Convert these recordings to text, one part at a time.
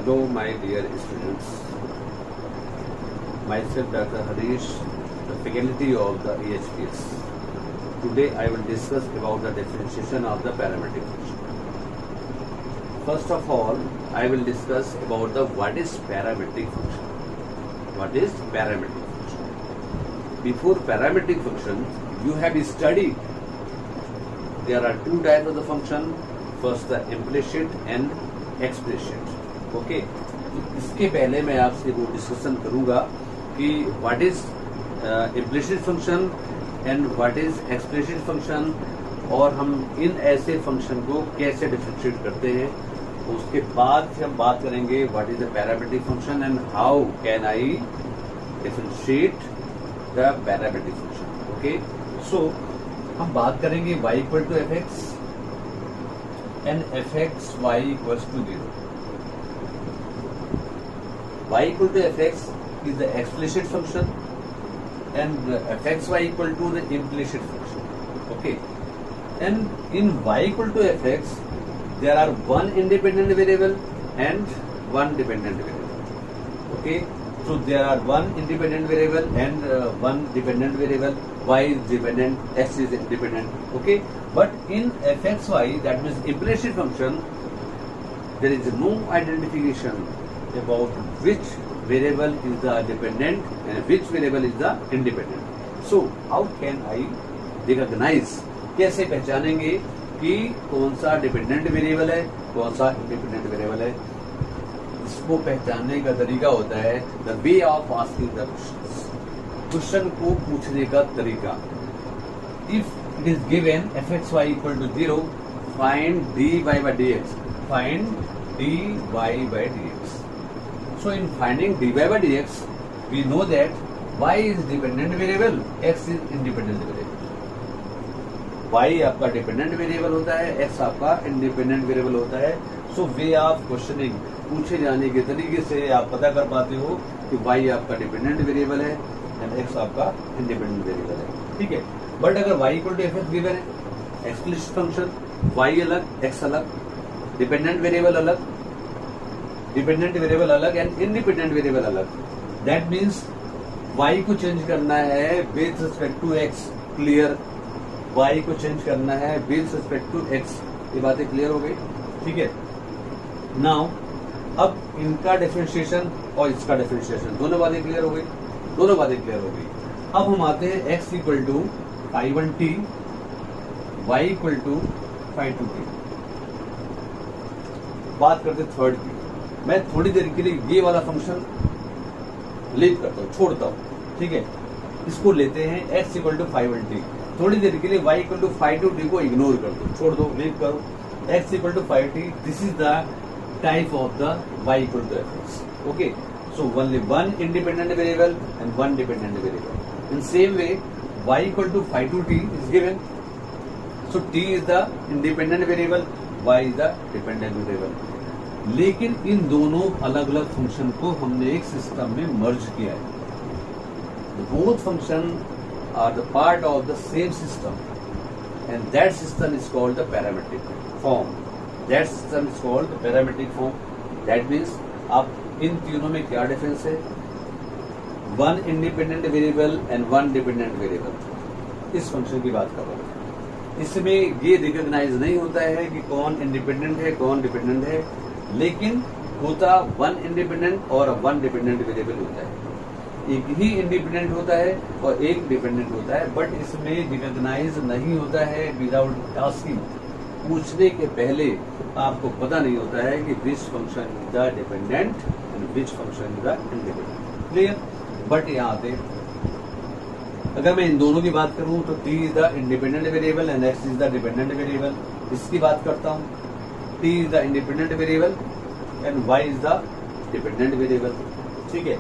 Hello, my dear students. Myself, Dr. Harish, the faculty of the EHPS. Today, I will discuss about the differentiation of the parametric function. First of all, I will discuss about the what is parametric function. What is parametric function? Before parametric function, you have studied there are two types of the function. First, the implicit and explicit. Okay, इसके पहले मैं आपसे वो discussion करूंगा कि what is implicit function and what is explicit function और हम इन ऐसे फंक्शन को कैसे डिफरेंशिएट करते हैं. उसके बाद फिर हम बात करेंगे what is the parametric function and how can I differentiate the parametric function. Okay, so हम बात करेंगे y equal to f x and f x y equal to 0. y equal to fx is the explicit function and fxy equal to the implicit function. Okay, and in y equal to fx there are one independent variable and one dependent variable. Okay, so there are one independent variable and one dependent variable. Y is dependent, x is independent. Okay, but in fxy, that means implicit function, there is no identification about which variable is the dependent and which variable is the independent. So how can I recognize, कैसे पहचानेंगे कि कौन सा dependent variable है, कौन सा independent variable है. इसको पहचानने का तरीका होता है the way of asking the question को पूछने का तरीका. If it is given f x y equal to 0, find dy by dx. Find dy by dx. So in finding dy by dx, we know that y is dependent variable, x is independent variable. y आपका dependent variable होता है, x आपका independent variable होता है. So way of questioning, पूछे जाने के तरीके से आप पता कर पाते हो कि y आपका dependent variable है and x आपका independent variable है. ठीक है, बट अगर y equal to f x given है, एक्सप्लिसिट फंक्शन, y अलग, x अलग, डिपेंडेंट वेरिएबल अलग, डिपेंडेंट वेरिएबल अलग एंड इंडिपेंडेंट वेरिएबल अलग. दैट मीन्स y को चेंज करना है with respect to x. Clear, y को चेंज करना है विथ रिस्पेक्ट टू x. ये बातें क्लियर हो गई. ठीक है, नाउ अब इनका डिफरेंशिएशन और इसका डिफरेंशिएशन, दोनों बातें क्लियर हो गई. दोनों बातें क्लियर हो गई. अब हम आते हैं x equal to phi1t, y equal to phi2t. बात करते थर्ड की. मैं थोड़ी देर के लिए ये वाला फंक्शन लीव करता हूँ, छोड़ता हूँ. ठीक है, इसको लेते हैं x इक्वल टू phi1t. थोड़ी देर के लिए y इक्वल टू phi2t को इग्नोर कर दो, छोड़ दो, लीव करो. x equal to phi2t, this is the type of the y equal to fx. Okay, so only one independent variable and one dependent variable. In same way, y equal to phi2t is given. So t is the independent variable, y is the dependent variable. लेकिन इन दोनों अलग अलग function को हमने एक system में मर्ज किया है. Both function are the part of the same system, and that system is called the parametric form. That system is called the parametric form. That means आप इन तीनों में क्या डिफरेंस है? One independent variable and one dependent variable. इस function की बात कर रहा हूं. इसमें ये रिकॉग्नाइज नहीं होता है कि कौन इंडिपेंडेंट है, कौन डिपेंडेंट है, लेकिन होता वन इंडिपेंडेंट और वन डिपेंडेंट वेरिएबल होता है. एक ही इंडिपेंडेंट होता है और एक डिपेंडेंट होता है, बट इसमें रिकॉग्नाइज नहीं होता है विदाउट आस्किंग. पूछने के पहले आपको पता नहीं होता है कि which function is the dependent and which function is the independent. Clear, but यहाँ पे अगर मैं इन दोनों की बात करूं तो t is the independent variable and x is the dependent variable. इसकी बात करता हूं, t is the independent variable and y is the dependent variable. ठीक है,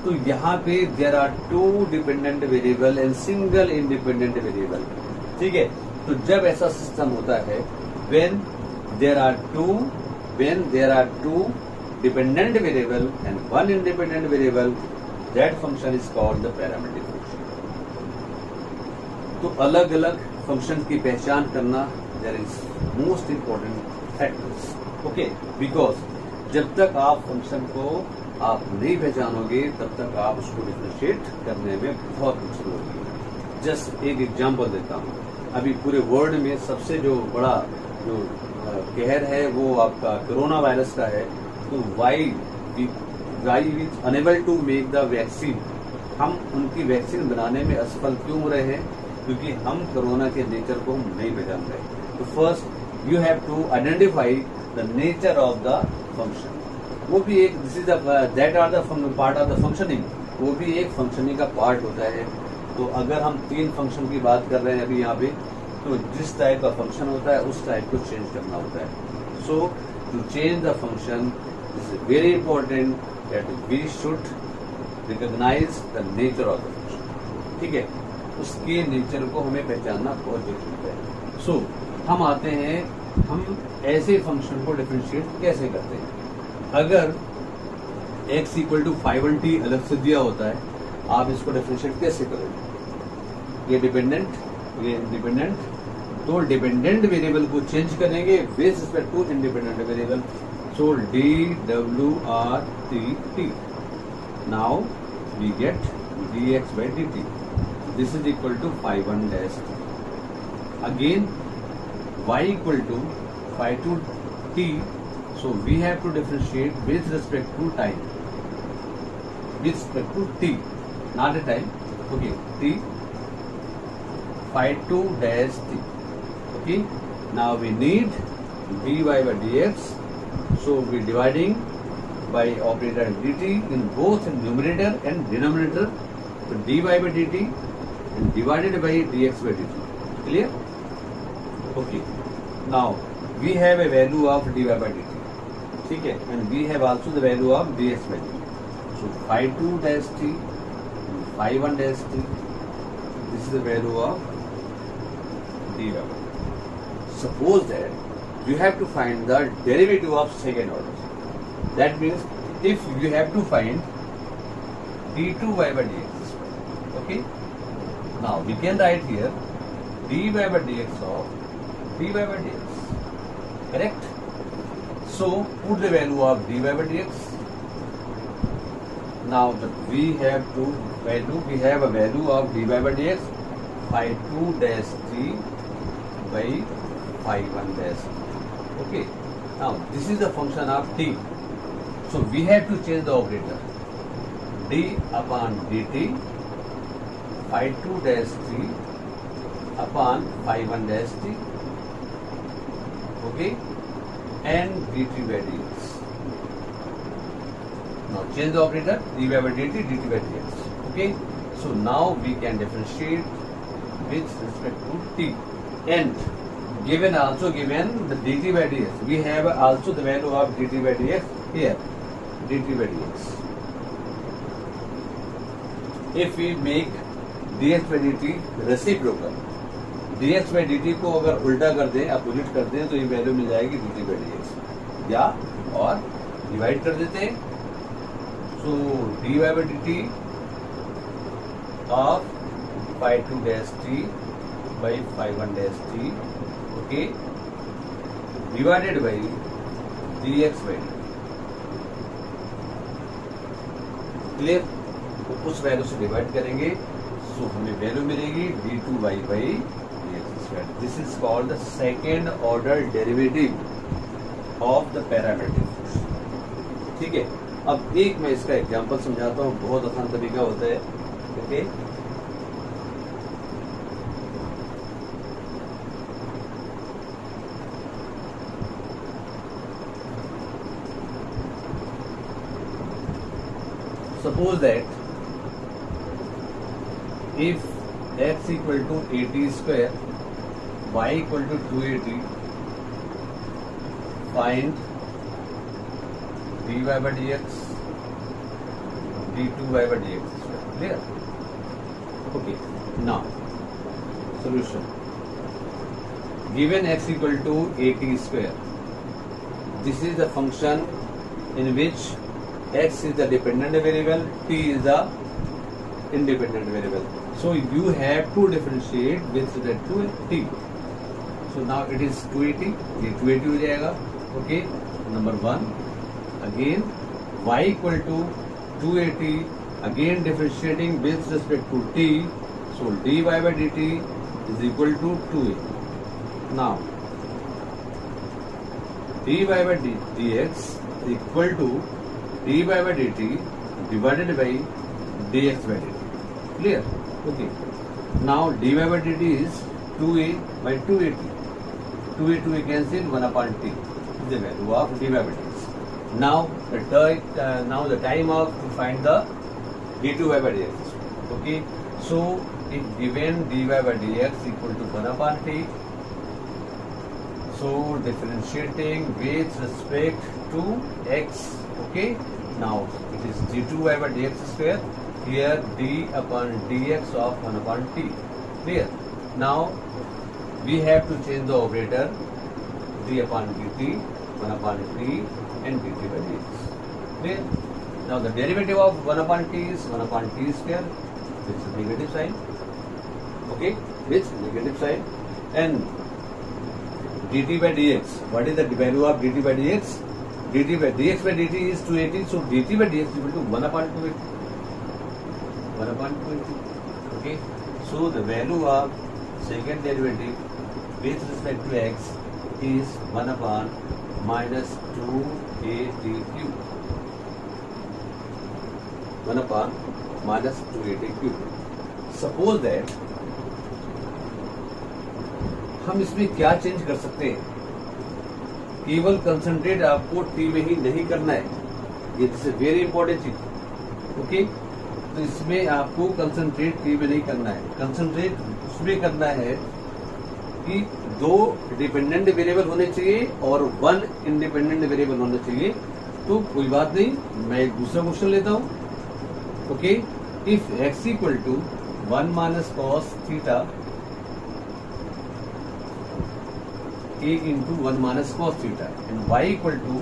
तो यहाँ पे there are two dependent variable and single independent variable. ठीक है, तो जब ऐसा सिस्टम होता है when there are two dependent variable and one independent variable, that function is called the parametric function. तो अलग अलग फंक्शन की पहचान करना there is most important factors. Okay, because जब तक आप फंक्शन को आप नहीं पहचानोगे तब तक आप उसको डिफरेंशिएट करने में बहुत मुश्किल होगी। जस्ट एक एग्जांपल देता हूँ। अभी पूरे वर्ल्ड में सबसे जो बड़ा जो कहर है वो आपका कोरोना वायरस का है। तो why is unable to make the vaccine, हम उनकी वैक्सीन बनाने में असफल क्यों हो रहे हैं? क्योंकि हम कोरोना के नेचर को हम नहीं पहचान रहे। तो first you have to identify the nature of the function. वो भी एक this is that are the part of the functioning, वो भी एक फंक्शनिंग का पार्ट होता है। तो अगर हम 3 फंक्शन की बात कर रहे हैं अभी यहाँ पे, तो जिस टाइप का फंक्शन होता है उस टाइप को चेंज करना होता है। So to change the function is very important that we should recognise the nature of the function. ठीक है, उसके नेचर को हमें पहचानना बहुत जरूरी है। सो हम आते हैं, हम ऐसे फंक्शन को डिफरेंशिएट कैसे करते हैं। अगर x इक्वल टू 5t अलग से दिया होता है, आप इसको डिफरेंशिएट कैसे करोगे? ये डिपेंडेंट, ये इंडिपेंडेंट, तो डिपेंडेंट वेरिएबल को चेंज करेंगे with respect to independent variable. So dwrt, now we get dx by dt, this is equal to 5(1) dash t. Again y equal to 5(2)t, so we have to differentiate with respect to time, with respect to t, not a time. Okay, t 5(2) dash t. Okay, now we need dy by dx, so we dividing by operator dt in both numerator and denominator. So dy by dt and divided by dx by dt. Clear? Okay. Now we have a value of dy by dt. ठीक है, and we have also the value of dx by dt. So 5(2) dash t, 5(1) dash t. This is the value of dy by dt. Suppose that you have to find the derivative of second order. That means if you have to find d2y by dx. Okay. Now we can write here dy by dx of dy by dx. Correct? So put the value of dy by dx. Now we have a value of dy by dx 5(2) dash t by 5(1) dash t. Okay. Now this is the function of t. So we have to change the operator. D upon dt 5(2) dash t upon 5(1) dash t. Okay, and dt by dx. Now change the operator, d by dt, dt by dx. Okay, so now we can differentiate with respect to t. And given the dt by dx, we have also the value of dt by dx here, dt by dx. If we make dx by dt reciprocal, dx by dt को अगर उल्टा कर दें, opposite कर दें, तो ये value मिल जाएगी dt by dx, या और डिवाइड कर देते हैं। सो dy by dt of 5(2) dash t by 5(1) dash t, okay, divided by dx by dt. Clear? तो उस वैल्यू से डिवाइड करेंगे, सो हमें वैल्यू मिलेगी d2y by dx square. This is called the second order derivative of the parametric function. ठीक है, अब एक मैं इसका एग्जांपल समझाता हूँ, बहुत आसान तरीका होता है. Okay, suppose that if x equal to 80 square, y equal to 280, find dy by dx, d2y by dx square. Clear? Okay. Now, solution. Given x equal to 80 square, this is the function in which x is the dependent variable, t is the independent variable. So you have to differentiate with respect to t. So now it is 280, ये 280 हो जाएगा. Okay, number 1. again y equal to 2at, again differentiating with respect to t, so dy by dt is equal to 2a. Now dy by dx is equal to dy by dt divided by dx by dt. Clear? Okay. Now dy by dt is 2a by 2at. 2a 2a cancel, 1 upon t is the value of dy by dx. Now the time of to find the d2 by dx. Okay. So if given dy by dx equal to 1 upon t, so differentiating with respect to x. Okay. Now it is d2 by dx square. Here d upon dx of 1 upon t. Clear? Now we have to change the operator, d upon dt, 1 upon t and dt by dx. Clear? Now the derivative of 1 upon t is 1 upon t square with negative sign. Okay, with negative sign. And dt by dx, what is the value of dt by dx? Dt by dt is 280, so dt by dx is equal to 1 upon 280. 1 upon 280. Okay, so the value of second derivative with respect to x is 1 upon minus 2at cube. 1 upon minus 2at cube. Suppose that हम इसमें क्या change कर सकते हैं? केवल concentrate आपको T में ही नहीं करना है, ये दिस इज वेरी इंपॉर्टेंट चीज. ओके, तो इसमें आपको कंसंट्रेट टी में नहीं करना है. कंसंट्रेट उसमें करना है कि 2 डिपेंडेंट वेरिएबल होने चाहिए और 1 इंडिपेंडेंट वेरिएबल होना चाहिए. तो कोई बात नहीं, मैं एक दूसरा क्वेश्चन लेता हूं. Okay, if x equal to 1 minus cos theta a into 1 minus cos theta and y equal to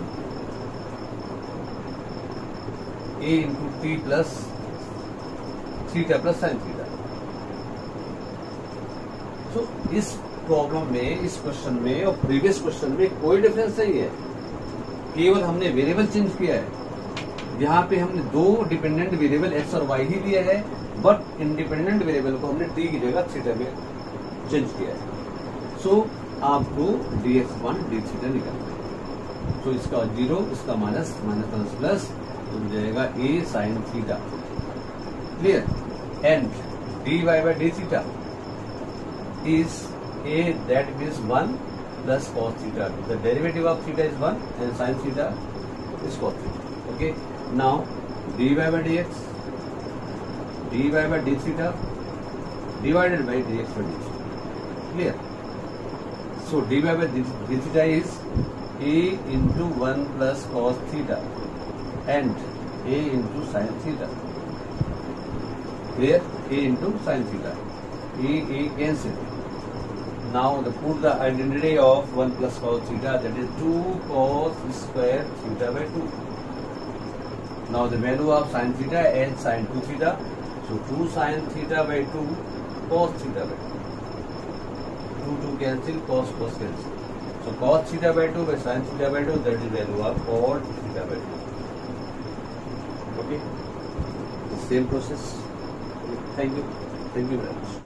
a into t plus theta plus sin theta. So इस प्रॉब्लम में, इस क्वेश्चन में और प्रीवियस क्वेश्चन में कोई difference नहीं है, केवल हमने वेरिएबल चेंज किया है. यहाँ पे हमने 2 डिपेंडेंट वेरिएबल x और y ही लिया है, बट इंडिपेंडेंट वेरिएबल को हमने t की जगह थीटा में चेंज किया है. सो आपको dx1 d थीटा निकालना है. तो इसका 0, इसका माइनस, माइनस माइनस प्लस, तो हो जाएगा a sin theta. Clear? And dy by d theta is a, that means 1 plus cos theta. The derivative of theta is 1 and sin theta is cos theta. Okay. Now dy by dx, dy by d theta divided by dx by d theta. Clear? So dy by d theta is a into 1 plus cos theta and a into sin theta. Here a into sin theta. A cancel. Now put the identity of 1 plus cos theta, that is 2 cos square theta by 2. Now the value of sin theta and sin 2 theta. So 2 sin theta by 2 cos theta by 2. 2 cancel, cos cancel. So cos theta by 2 by sin theta by 2, that is value of cot theta by 2. Okay, the same process. Thank you very much.